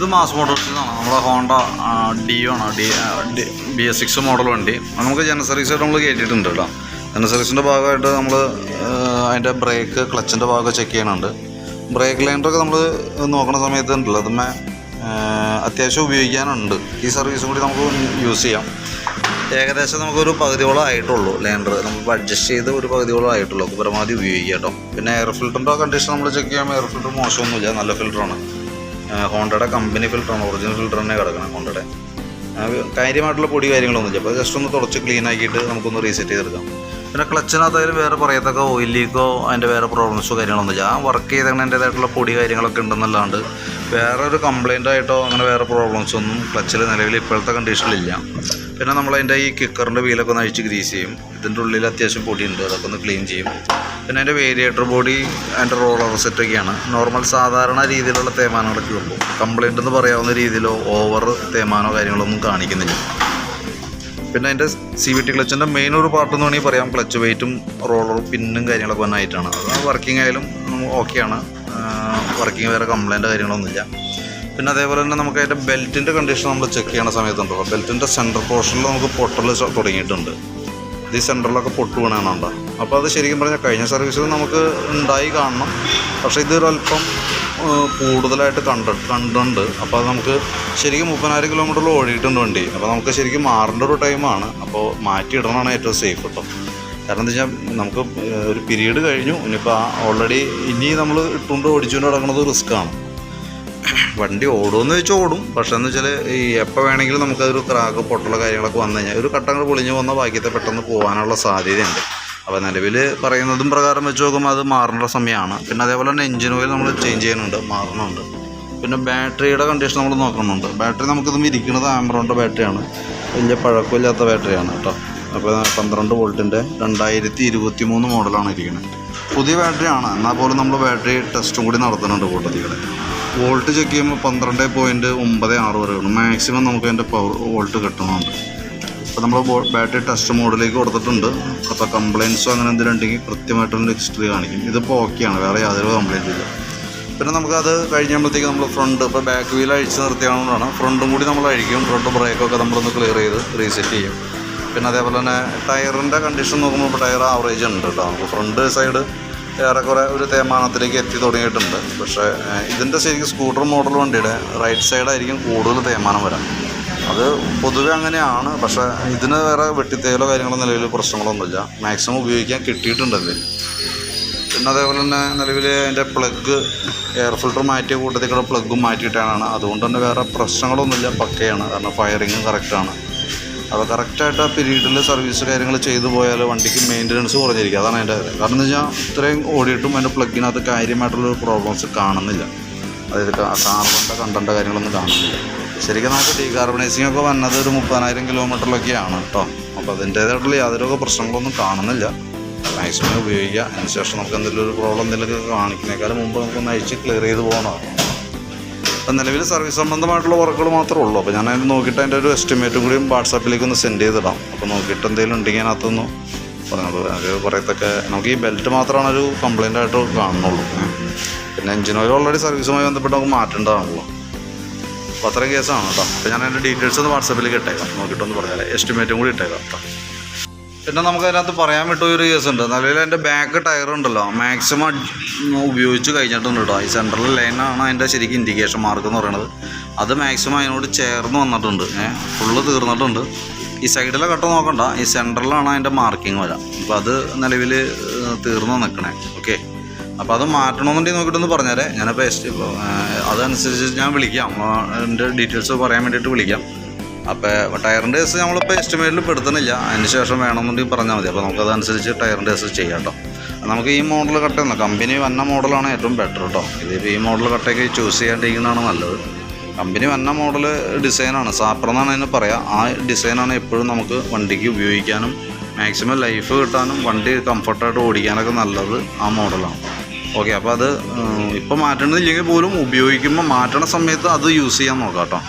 ഇത് മാസ് മോട്ടോഴ്സിനാണ്, നമ്മുടെ Honda deo ആണ്, BS6 മോഡൽ വണ്ടി. നമുക്ക് ജനറൽ സർവീസായിട്ട് നമ്മൾ കയറ്റിയിട്ടുണ്ട് കേട്ടോ. ജനറൽ സർവീസിൻ്റെ ഭാഗമായിട്ട് നമ്മൾ അതിൻ്റെ ബ്രേക്ക്, ക്ലച്ചിൻ്റെ ഭാഗമൊക്കെ ചെക്ക് ചെയ്യാനുണ്ട്. ബ്രേക്ക് ലൈനറൊക്കെ നമ്മൾ നോക്കുന്ന സമയത്ത് ഉണ്ടല്ലോ, അതുമേ അത്യാവശ്യം ഉപയോഗിക്കാനുണ്ട്. ഈ സർവീസും കൂടി നമുക്ക് യൂസ് ചെയ്യാം. ഏകദേശം നമുക്കൊരു പകുതിയോളം ആയിട്ടുള്ളൂ. ലൈനർ നമുക്ക് അഡ്ജസ്റ്റ് ചെയ്ത് ഒരു പകുതിയോളം ആയിട്ടുള്ളൂ. പരമാവധി ഉപയോഗിക്കാം കേട്ടോ. പിന്നെ എയർ ഫിൽറ്ററിൻ്റെ കണ്ടീഷൻ നമ്മൾ ചെക്ക് ചെയ്യുമ്പോൾ എയർ ഫിൽറ്റർ മോശമൊന്നുമില്ല, നല്ല ഫിൽറ്ററാണ്. ഹോണ്ടയുടെ കമ്പനി ഫിൽറ്ററാണ്, ഒറിജിനൽ ഫിൽറ്റർ തന്നെ കിടക്കണം ഹോണ്ടയുടെ. കാര്യമായിട്ടുള്ള പൊടി കാര്യങ്ങളൊന്നുമില്ല. അപ്പോൾ ജസ്റ്റ് ഒന്ന് തുടച്ച് ക്ലീൻ ആക്കിയിട്ട് നമുക്കൊന്ന് റീസെറ്റ് ചെയ്തെടുക്കാം. പിന്നെ ക്ലച്ചിനകത്തായാലും വേറെ പറയത്തക്ക ഓയിൽ ലീക്കോ അതിൻ്റെ വേറെ പ്രോബ്ലംസോ കാര്യങ്ങളൊന്നുമില്ല. ആ വർക്ക് ചെയ്തതിൻ്റേതായിട്ടുള്ള പൊടി കാര്യങ്ങളൊക്കെ ഉണ്ടെന്നല്ലാണ്ട് വേറെ ഒരു കംപ്ലൈൻ്റ് ആയിട്ടോ അങ്ങനെ വേറെ പ്രോബ്ലംസ് ഒന്നും ക്ലച്ചിൽ നിലവിൽ ഇപ്പോഴത്തെ കണ്ടീഷനിലില്ല. പിന്നെ നമ്മളതിൻ്റെ ഈ കിക്കറിൻ്റെ വീലൊക്കെ ഒന്ന് അഴിച്ച് ഗ്രീസ് ചെയ്യും. ഇതിൻ്റെ ഉള്ളിൽ അത്യാവശ്യം പൊടിയുണ്ട്, അതൊക്കെ ഒന്ന് ക്ലീൻ ചെയ്യും. പിന്നെ അതിൻ്റെ വേരിയേറ്റർ ബോഡി, അതിൻ്റെ റോളർ സെറ്റൊക്കെയാണ് നോർമൽ സാധാരണ രീതിയിലുള്ള തേയ്മാനങ്ങളൊക്കെ ഉള്ളൂ. കംപ്ലൈൻ്റ് എന്ന് പറയാവുന്ന രീതിയിലോ ഓവർ തേയ്മാനോ കാര്യങ്ങളൊന്നും കാണിക്കുന്നില്ല. പിന്നെ അതിൻ്റെ CVT ക്ലച്ചിൻ്റെ മെയിൻ ഒരു പാർട്ടെന്ന് വേണമെങ്കിൽ പറയാം, ക്ലച്ച് വെയിറ്റും റോളറും പിന്നും കാര്യങ്ങളൊക്കെ വന്നായിട്ടാണ്. അത് വർക്കിംഗ് ആയാലും ഓക്കെയാണ്, വർക്കിംഗ് വേറെ കംപ്ലൈൻ്റ് കാര്യങ്ങളൊന്നുമില്ല. പിന്നെ അതേപോലെ തന്നെ നമുക്ക് അതിൻ്റെ ബെൽറ്റിൻ്റെ കണ്ടീഷൻ നമ്മൾ ചെക്ക് ചെയ്യുന്ന സമയത്തുണ്ടോ, ബെൽറ്റിൻ്റെ സെൻറ്റർ പോർഷനിൽ നമുക്ക് പൊട്ടൽ തുടങ്ങിയിട്ടുണ്ട്. ഇത് ഈ സെൻറ്ററിലൊക്കെ പൊട്ട് വീണാണുണ്ടോ. അപ്പോൾ അത് ശരിക്കും പറഞ്ഞാൽ കഴിഞ്ഞ സർവീസിൽ നമുക്ക് ഉണ്ടായി കാണണം, പക്ഷേ ഇതൊരല്പം കൂടുതലായിട്ട് കണ്ടുണ്ട്. അപ്പോൾ അത് നമുക്ക് ശരിക്കും 30,000 കിലോമീറ്ററിൽ ഓടിയിട്ടുണ്ട് വണ്ടി. അപ്പോൾ നമുക്ക് ശരിക്കും മാറേണ്ട ഒരു ടൈമാണ്. അപ്പോൾ മാറ്റിയിടണമാണ് ഏറ്റവും സേഫ് കേട്ടോ. കാരണം എന്താ വെച്ചാൽ നമുക്ക് ഒരു പീരീഡ് കഴിഞ്ഞു, ഇനിയിപ്പോൾ ഓൾറെഡി ഇനി നമ്മൾ ഇട്ടുകൊണ്ട് ഓടിച്ചുകൊണ്ട് കിടക്കുന്നത് റിസ്ക്കാണ്. വണ്ടി ഓടുമെന്ന് വെച്ചാൽ ഓടും, പക്ഷേ എന്ന് വെച്ചാൽ ഈ എപ്പോൾ വേണമെങ്കിലും നമുക്കതൊരു ക്രാക്ക് പൊട്ടുള്ള കാര്യങ്ങളൊക്കെ വന്നു കഴിഞ്ഞാൽ ഒരു കട്ടങ്ങൾ പൊളിഞ്ഞ് വന്ന ഭാഗ്യത്തെ പെട്ടെന്ന് പോകാനുള്ള സാധ്യതയുണ്ട്. അപ്പോൾ നിലവിൽ പറയുന്നതും പ്രകാരം വെച്ച് നോക്കുമ്പോൾ അത് മാറേണ്ട സമയമാണ്. പിന്നെ അതേപോലെ തന്നെ എഞ്ചിൻ ഓയിൽ നമ്മൾ ചേഞ്ച് ചെയ്യുന്നുണ്ട്, മാറുന്നുണ്ട്. പിന്നെ ബാറ്ററിയുടെ കണ്ടീഷൻ നമ്മൾ നോക്കുന്നുണ്ട്. ബാറ്ററി നമുക്കിത് ഇരിക്കുന്നത് ആംബ്രോണിൻ്റെ ബാറ്ററിയാണ്, വലിയ പഴക്കമില്ലാത്ത ബാറ്ററിയാണ് കേട്ടോ. അപ്പോൾ 12 വോൾട്ടിൻ്റെ 2023 മോഡലാണ് ഇരിക്കുന്നത്. പുതിയ ബാറ്ററിയാണ്, എന്നാൽ പോലും നമ്മൾ ബാറ്ററി ടെസ്റ്റും കൂടി നടത്തുന്നുണ്ട് കൂട്ടത്തിലൂടെ. വോൾട്ട് ചെക്ക് ചെയ്യുമ്പോൾ 12.96 വരെ വേണം മാക്സിമം നമുക്ക് അതിൻ്റെ പവർ വോൾട്ട് കിട്ടുന്നുണ്ട്. അപ്പോൾ നമ്മൾ ബാറ്ററി ടെസ്റ്റ് മോഡിലേക്ക് കൊടുത്തിട്ടുണ്ട്. അപ്പോൾ കംപ്ലയിൻസോ അങ്ങനെ എന്തെങ്കിലും ഉണ്ടെങ്കിൽ കൃത്യമായിട്ടൊരു ഹിസ്റ്ററി കാണിക്കും. ഇതിപ്പോൾ ഓക്കെയാണ്, വേറെ യാതൊരു കംപ്ലയിൻറ്റും ഇല്ല. പിന്നെ നമുക്കത് കഴിയുമ്പോഴത്തേക്ക് നമ്മൾ ഫ്രണ്ട്, ഇപ്പോൾ ബാക്ക് വീൽ അഴിച്ച് നിർത്തിയാണെന്നാണ് ഫ്രണ്ടും കൂടി നമ്മൾ അഴിക്കും. ഫ്രണ്ട് ബ്രേക്കൊക്കെ നമ്മളൊന്ന് ക്ലിയർ ചെയ്ത് റീസെറ്റ് ചെയ്യും. പിന്നെ അതേപോലെ തന്നെ ടയറിൻ്റെ കണ്ടീഷൻ നോക്കുമ്പോൾ ഇപ്പോൾ ടയർ ആവറേജ് ഉണ്ട് കേട്ടോ. നമുക്ക് ഫ്രണ്ട് സൈഡ് ഏറെക്കുറെ ഒരു തേയ്മാനത്തിലേക്ക് എത്തി തുടങ്ങിയിട്ടുണ്ട്. പക്ഷേ ഇതിൻ്റെ ശരിക്കും സ്കൂട്ടർ മോഡൽ വണ്ടിയുടെ റൈറ്റ് സൈഡായിരിക്കും കൂടുതൽ തേയ്മാനം വരാം. അത് പൊതുവെ അങ്ങനെയാണ്. പക്ഷേ ഇതിന് വേറെ വെട്ടിത്തേലോ കാര്യങ്ങളോ നിലവിൽ പ്രശ്നങ്ങളൊന്നുമില്ല. മാക്സിമം ഉപയോഗിക്കാൻ കിട്ടിയിട്ടുണ്ടല്ലേ. പിന്നെ അതേപോലെ തന്നെ നിലവിൽ അതിൻ്റെ പ്ലഗ്, എയർ ഫിൽറ്റർ മാറ്റിയ കൂട്ടത്തിൽ കൂടെ പ്ലഗും മാറ്റിയിട്ടാണ്. അതുകൊണ്ട് തന്നെ വേറെ പ്രശ്നങ്ങളൊന്നുമില്ല, പക്കയാണ്. കാരണം ഫയറിങ്ങും കറക്റ്റാണ്. അപ്പോൾ കറക്റ്റായിട്ട് ആ പീരീഡിൽ സർവീസ് കാര്യങ്ങൾ ചെയ്തു പോയാൽ വണ്ടിക്ക് മെയിൻ്റനൻസ് കുറഞ്ഞിരിക്കും. അതാണ് അതിൻ്റെ കാര്യം. കാരണം എന്ന് വെച്ചാൽ ഇത്രയും ഓടിയിട്ടും അതിൻ്റെ പ്ലഗിനകത്ത് കാര്യമായിട്ടുള്ളൊരു പ്രോബ്ലംസ് കാണുന്നില്ല. അതായത് കാർബണിൻ്റെ കണ്ടൻ്റ് കാര്യങ്ങളൊന്നും കാണുന്നില്ല. ശരിക്കും നമുക്ക് ഡീകാർബണൈസിങ് ഒക്കെ വന്നത് ഒരു 30,000 കിലോമീറ്ററിലൊക്കെയാണ് കേട്ടോ. അപ്പോൾ അതിൻ്റേതായിട്ടുള്ള യാതൊരു പ്രശ്നങ്ങളൊന്നും കാണുന്നില്ല. മാക്സിമം ഉപയോഗിക്കുക. അതിനുശേഷം നമുക്ക് എന്തെങ്കിലും ഒരു പ്രോബ്ലം എന്തെങ്കിലുമൊക്കെ കാണിക്കുന്നേക്കാളും മുമ്പ് നമുക്കൊന്ന് അഴിച്ച് ക്ലിയർ ചെയ്ത് പോകണം. അപ്പം നിലവിൽ സർവീസ് സംബന്ധമായിട്ടുള്ള വർക്കുകൾ മാത്രമേ ഉള്ളൂ. അപ്പോൾ ഞാൻ അതിന് നോക്കിയിട്ട് അതിൻ്റെ ഒരു എസ്റ്റിമേറ്റും കൂടിയും വാട്സാപ്പിലേക്ക് ഒന്ന് സെൻഡ് ചെയ്തിടാം. അപ്പോൾ നോക്കിയിട്ട് എന്തെങ്കിലും ഉണ്ടെങ്കിൽ അതിനകത്തൊന്ന് പറഞ്ഞോളൂ. അത് പറയത്തൊക്കെ നമുക്ക് ഈ ബെൽറ്റ് മാത്രമാണ് ഒരു കംപ്ലയിൻ്റ് ആയിട്ട് കാണുന്നുള്ളൂ. പിന്നെ എഞ്ചിൻ ഓയിൽ ഓൾറെഡി സർവീസുമായി ബന്ധപ്പെട്ട് നമുക്ക് മാറ്റേണ്ടതാണല്ലോ. അപ്പോൾ അത്രയും കേസാണ് കേട്ടോ. അപ്പോൾ ഞാൻ അതിൻ്റെ ഡീറ്റെയിൽസ് ഒന്ന് വാട്സാപ്പിലേക്ക് ഇട്ടേക്കാം. നോക്കിയിട്ടൊന്ന് പറഞ്ഞാൽ എസ്റ്റിമേറ്റും കൂടി ഇട്ടേക്കാം കേട്ടോ. പിന്നെ നമുക്ക് അതിനകത്ത് പറയാൻ വിട്ടൊരു കേസുണ്ട്. നിലവിൽ അതിൻ്റെ ബാക്ക് ടയർ ഉണ്ടല്ലോ, മാക്സിമം ഉപയോഗിച്ച് കഴിഞ്ഞിട്ടുണ്ട് കേട്ടോ. ഈ സെൻട്രൽ ലൈനാണ് അതിൻ്റെ ശരിക്കും ഇൻഡിക്കേഷൻ മാർക്ക് എന്ന് പറയുന്നത്. അത് മാക്സിമം അതിനോട് ചേർന്ന് വന്നിട്ടുണ്ട്, ഫുള്ള് തീർന്നിട്ടുണ്ട്. ഈ സൈഡിലെ കട്ട നോക്കണ്ട, ഈ സെൻട്രലിലാണ് അതിൻ്റെ മാർക്കിങ് വരാം. അപ്പോൾ അത് നിലവിൽ തീർന്ന് നിൽക്കണേ. ഓക്കെ, അപ്പോൾ അത് മാറ്റണമെന്നുണ്ടെങ്കിൽ നോക്കിയിട്ടൊന്ന് പറഞ്ഞേരെ. ഞാനിപ്പോൾ അതനുസരിച്ച് ഞാൻ വിളിക്കാം, എൻ്റെ ഡീറ്റെയിൽസ് പറയാൻ വേണ്ടിയിട്ട് വിളിക്കാം. അപ്പോൾ ടയറിൻ്റെ കേസ് നമ്മളിപ്പോൾ എസ്റ്റിമേറ്റിൽ പെടുത്തുന്നില്ല. അതിന് ശേഷം വേണമെന്നുണ്ടെങ്കിൽ പറഞ്ഞാൽ മതി. അപ്പോൾ നമുക്കതനുസരിച്ച് ടയറിൻ്റെ കേസ് ചെയ്യാം കേട്ടോ. നമുക്ക് ഈ മോഡൽ കട്ടയെന്ന് കമ്പനി വന്ന മോഡലാണ് ഏറ്റവും ബെറ്റർ കേട്ടോ. ഇതിപ്പോൾ ഈ മോഡൽ കട്ടയൊക്കെ ചൂസ് ചെയ്യാണ്ടിരിക്കുന്നതാണ് നല്ലത്. കമ്പനി വന്ന മോഡൽ ഡിസൈനാണ്, സാപ്പർ എന്നാണ് അതിന് പറയുക. ആ ഡിസൈനാണ് എപ്പോഴും നമുക്ക് വണ്ടിക്ക് ഉപയോഗിക്കാനും മാക്സിമം ലൈഫ് കിട്ടാനും വണ്ടി കംഫർട്ടായിട്ട് ഓടിക്കാനൊക്കെ നല്ലത് ആ മോഡലാണ്. ഓക്കെ, അപ്പോൾ അത് ഇപ്പോൾ മാറ്റണമെന്നില്ലെങ്കിൽ പോലും ഉപയോഗിക്കുമ്പോൾ മാറ്റണ സമയത്ത് അത് യൂസ് ചെയ്യാൻ നോക്കാം കേട്ടോ.